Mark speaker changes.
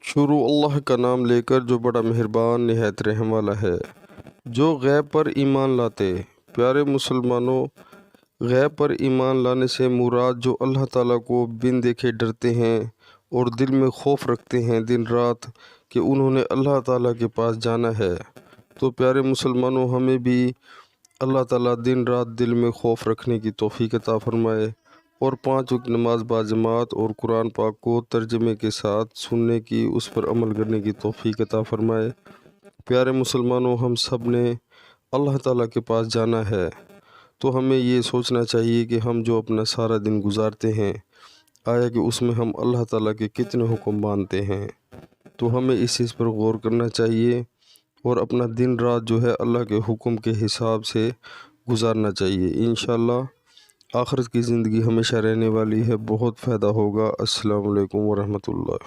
Speaker 1: शुरू अल्लाह का नाम लेकर जो बड़ा मेहरबान निहायत रहम वाला है। जो गैब पर ईमान लाते। प्यारे मुसलमानों, गैब पर ईमान लाने से मुराद जो अल्लाह ताला को बिन देखे डरते हैं और दिल में खौफ रखते हैं दिन रात कि उन्होंने अल्लाह ताला के पास जाना है। तो प्यारे मुसलमानों, हमें भी अल्लाह ताला दिन रात दिल में खौफ रखने की तौफीक अता फरमाए और 5 वक्त नमाज बाजमात और कुरान पाक को तर्जमे के साथ सुनने की, उस पर अमल करने की तौफीक अता फरमाए। प्यारे मुसलमानों, हम सब ने अल्लाह ताला के पास जाना है, तो हमें ये सोचना चाहिए कि हम जो अपना सारा दिन गुजारते हैं, आया कि उसमें हम अल्लाह ताला के कितने हुक्म मानते हैं। तो हमें इस चीज़ पर गौर करना चाहिए और अपना दिन रात जो है अल्लाह के हुक्म के हिसाब से गुजारना चाहिए। इंशाअल्लाह आखिरत की ज़िंदगी हमेशा रहने वाली है, बहुत फ़ायदा होगा। अस्सलाम वालेकुम वरहमतुल्लाह।